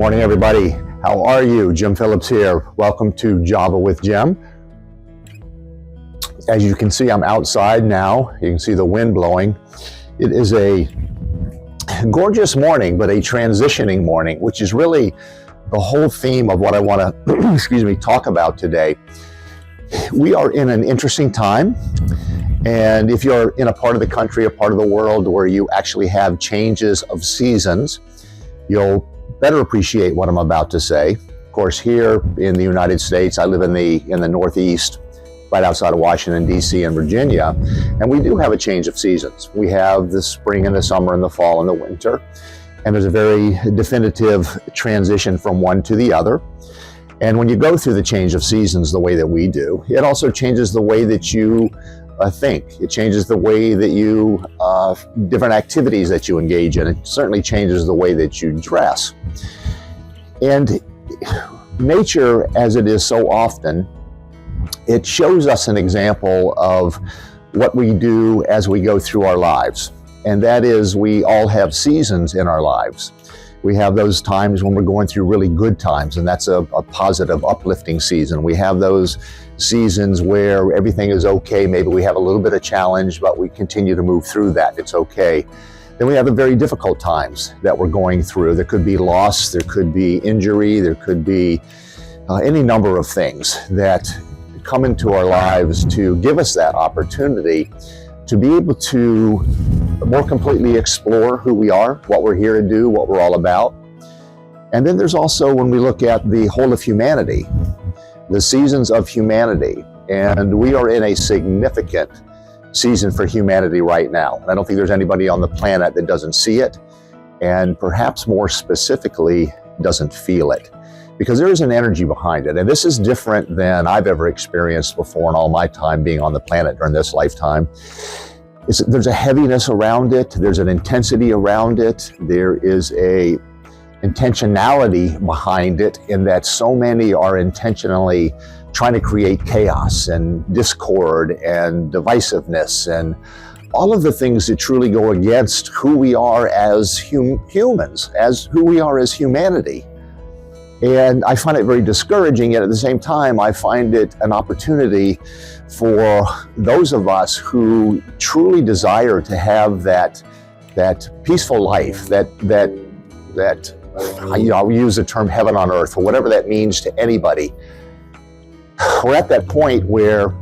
Morning, everybody. How are you? Jim Phillips here. Welcome to Java with Jim. As you can see, I'm outside now. You can see the wind blowing. It is a gorgeous morning, but a transitioning morning, which is really the whole theme of what I want to, talk about today. We are in an interesting time. And if you're in a part of the country, a part of the world where you actually have changes of seasons, you'll better appreciate what I'm about to say. Of course, here in the United States, I live in the Northeast, right outside of Washington, D.C. and Virginia, and we do have a change of seasons. We have the spring and the summer and the fall and the winter, and there's a very definitive transition from one to the other. And when you go through the change of seasons the way that we do, it also changes the way that you think. It changes the way that you, different activities that you engage in. It certainly changes the way that you dress. And nature, as it is so often, it shows us an example of what we do as we go through our lives. And that is, we all have seasons in our lives. We have those times when we're going through really good times, and that's a positive, uplifting season. We have those seasons where everything is okay. Maybe we have a little bit of challenge, but we continue to move through that. It's okay. Then we have the very difficult times that we're going through. There could be loss, there could be injury, there could be any number of things that come into our lives to give us that opportunity to be able to more completely explore who we are, what we're here to do, what we're all about. And then there's also, when we look at the whole of humanity, the seasons of humanity, and we are in a significant season for humanity right now. And I don't think there's anybody on the planet that doesn't see it, and perhaps more specifically, doesn't feel it, because there is an energy behind it. And this is different than I've ever experienced before in all my time being on the planet during this lifetime. There's a heaviness around it. There's an intensity around it. There is a intentionality behind it, in that so many are intentionally trying to create chaos and discord and divisiveness and all of the things that truly go against who we are as humans, as who we are as humanity. And I find it very discouraging, yet at the same time, I find it an opportunity for those of us who truly desire to have that peaceful life, that I'll use the term heaven on earth, or whatever that means to anybody. We're at that point where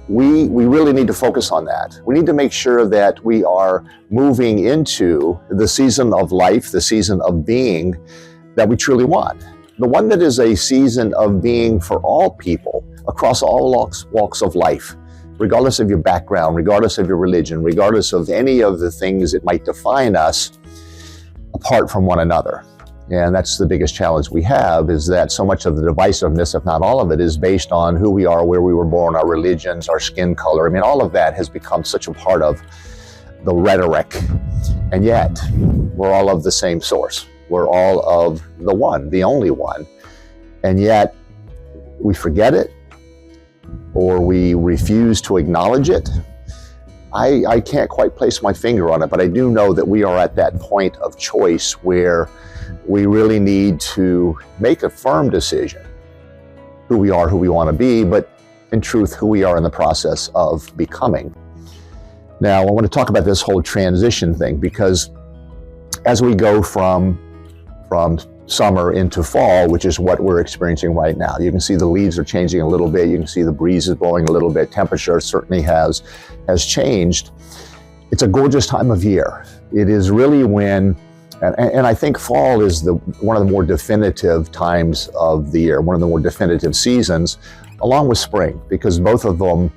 we really need to focus on that. We need to make sure that we are moving into the season of life, the season of being that we truly want. The one that is a season of being for all people across all walks of life, regardless of your background, regardless of your religion, regardless of any of the things that might define us apart from one another. And that's the biggest challenge we have, is that so much of the divisiveness, if not all of it, is based on who we are, where we were born, our religions, our skin color. I mean, all of that has become such a part of the rhetoric. And yet, we're all of the same source. We're all of the one, the only one. And yet, we forget it, or we refuse to acknowledge it. I can't quite place my finger on it, but I do know that we are at that point of choice where we really need to make a firm decision who we are, who we want to be, but in truth, who we are in the process of becoming. Now, I want to talk about this whole transition thing, because as we go from summer into fall, which is what we're experiencing right now, you can see the leaves are changing a little bit. You can see the breeze is blowing a little bit. Temperature certainly has changed. It's a gorgeous time of year. It is really when, and I think fall is one of the more definitive times of the year, one of the more definitive seasons, along with spring, because both of them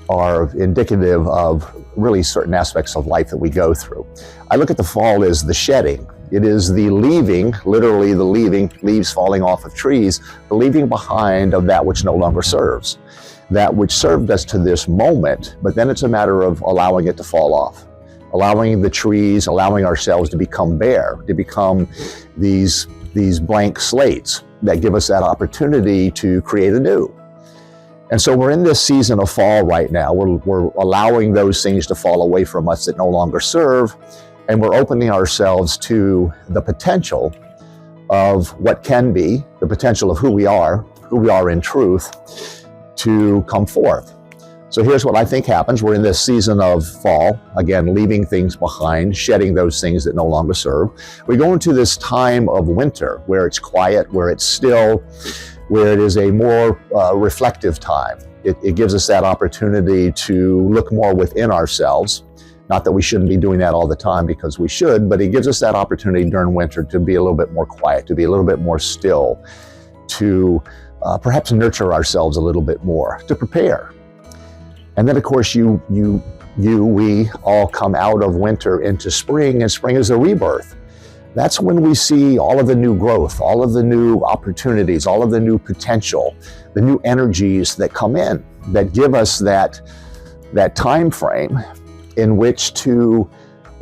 are indicative of really certain aspects of life that we go through. I look at the fall as the shedding. It is the leaving, literally the leaving, leaves falling off of trees, the leaving behind of that which no longer serves, that which served us to this moment, but then it's a matter of allowing it to fall off, allowing the trees, allowing ourselves to become bare, to become these blank slates that give us that opportunity to create anew. And so we're in this season of fall right now. We're allowing those things to fall away from us that no longer serve, and we're opening ourselves to the potential of what can be, the potential of who we are in truth, to come forth. So here's what I think happens. We're in this season of fall, again, leaving things behind, shedding those things that no longer serve. We go into this time of winter where it's quiet, where it's still, where it is a more reflective time. It gives us that opportunity to look more within ourselves. Not that we shouldn't be doing that all the time, because we should, but it gives us that opportunity during winter to be a little bit more quiet, to be a little bit more still, to perhaps nurture ourselves a little bit more, to prepare. And then, of course, we all come out of winter into spring, and spring is a rebirth. That's when we see all of the new growth, all of the new opportunities, all of the new potential, the new energies that come in, that give us that time frame in which to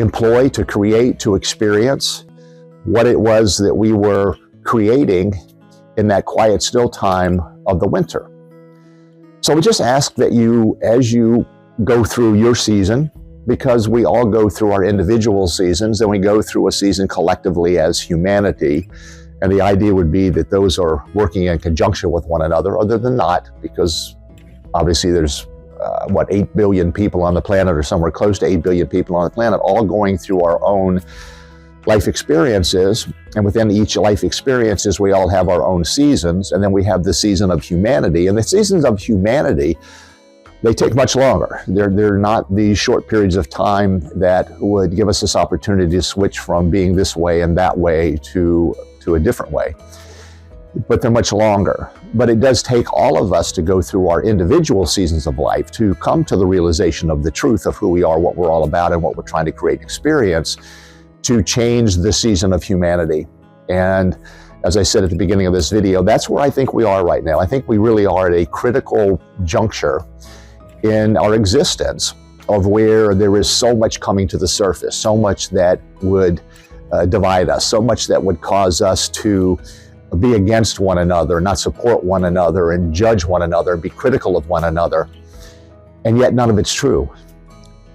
employ, to create, to experience what it was that we were creating in that quiet, still time of the winter. So we just ask that you, as you go through your season, because we all go through our individual seasons, and we go through a season collectively as humanity, and the idea would be that those are working in conjunction with one another, other than not, because obviously there's 8 billion people on the planet, or somewhere close to 8 billion people on the planet, all going through our own life experiences. And within each life experiences, we all have our own seasons. And then we have the season of humanity. And the seasons of humanity, they take much longer. They're not these short periods of time that would give us this opportunity to switch from being this way and that way to a different way. But they're much longer. But it does take all of us to go through our individual seasons of life to come to the realization of the truth of who we are, what we're all about, and what we're trying to create and experience, to change the season of humanity. And as I said at the beginning of this video, that's where I think we are right now. I think we really are at a critical juncture in our existence, of where there is so much coming to the surface, so much that would divide us, so much that would cause us to be against one another, not support one another, and judge one another, and be critical of one another. And yet none of it's true.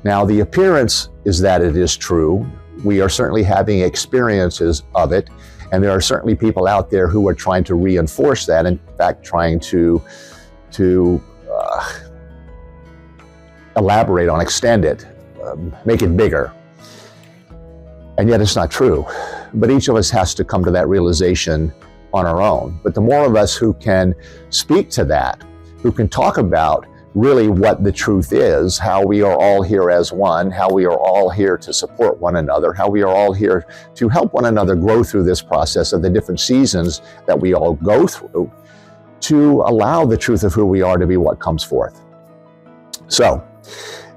Now, the appearance is that it is true. We are certainly having experiences of it, and there are certainly people out there who are trying to reinforce that, in fact, trying to elaborate on, extend it, make it bigger. And yet it's not true. But each of us has to come to that realization on our own. But the more of us who can speak to that, who can talk about really what the truth is, how we are all here as one, how we are all here to support one another, how we are all here to help one another grow through this process of the different seasons that we all go through, to allow the truth of who we are to be what comes forth. So,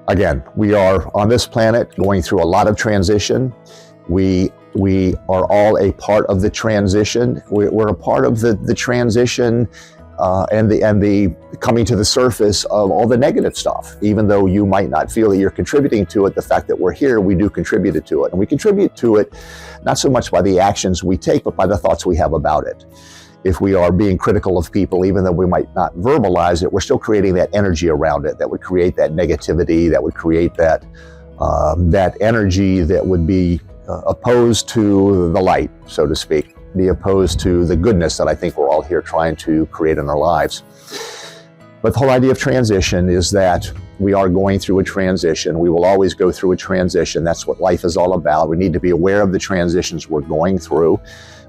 again, we are on this planet going through a lot of transition. We are all a part of the transition. We're a part of the transition and the coming to the surface of all the negative stuff. Even though you might not feel that you're contributing to it, the fact that we're here, we do contribute to it. And we contribute to it not so much by the actions we take, but by the thoughts we have about it. If we are being critical of people, even though we might not verbalize it, we're still creating that energy around it that would create that negativity, that would create that energy that would be opposed to the light, so to speak, be opposed to the goodness that I think we're all here trying to create in our lives. But the whole idea of transition is that we are going through a transition. We will always go through a transition. That's what life is all about. We need to be aware of the transitions we're going through.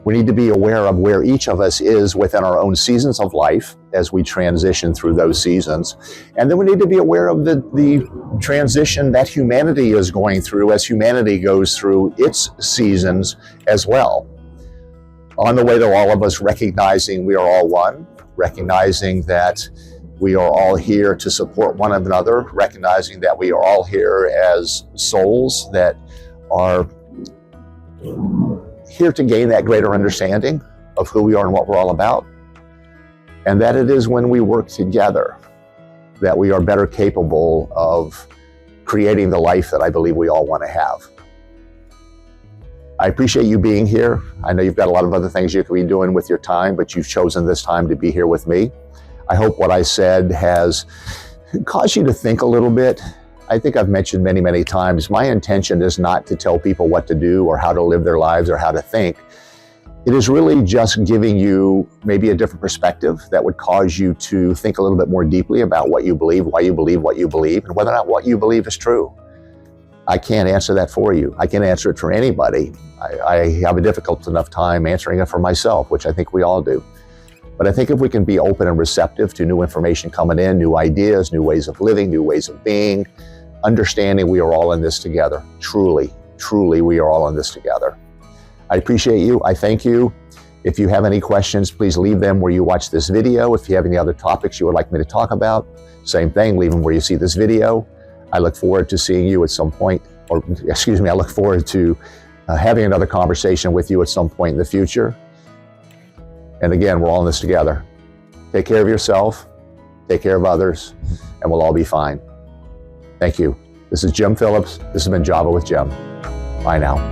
We need to be aware of where each of us is within our own seasons of life as we transition through those seasons. And then we need to be aware of the transition that humanity is going through as humanity goes through its seasons as well. On the way to all of us recognizing we are all one, recognizing that we are all here to support one another, recognizing that we are all here as souls that are here to gain that greater understanding of who we are and what we're all about. And that it is when we work together that we are better capable of creating the life that I believe we all want to have. I appreciate you being here. I know you've got a lot of other things you could be doing with your time, but you've chosen this time to be here with me. I hope what I said has caused you to think a little bit. I think I've mentioned many, many times, my intention is not to tell people what to do or how to live their lives or how to think. It is really just giving you maybe a different perspective that would cause you to think a little bit more deeply about what you believe, why you believe what you believe, and whether or not what you believe is true. I can't answer that for you. I can't answer it for anybody. I have a difficult enough time answering it for myself, which I think we all do. But I think if we can be open and receptive to new information coming in, new ideas, new ways of living, new ways of being, understanding we are all in this together. Truly, truly, we are all in this together. I appreciate you. I thank you. If you have any questions, please leave them where you watch this video. If you have any other topics you would like me to talk about, same thing, leave them where you see this video. I look forward to seeing you at some point, I look forward to having another conversation with you at some point in the future. And again, we're all in this together. Take care of yourself, take care of others, and we'll all be fine. Thank you. This is Jim Phillips. This has been Java with Jim. Bye now.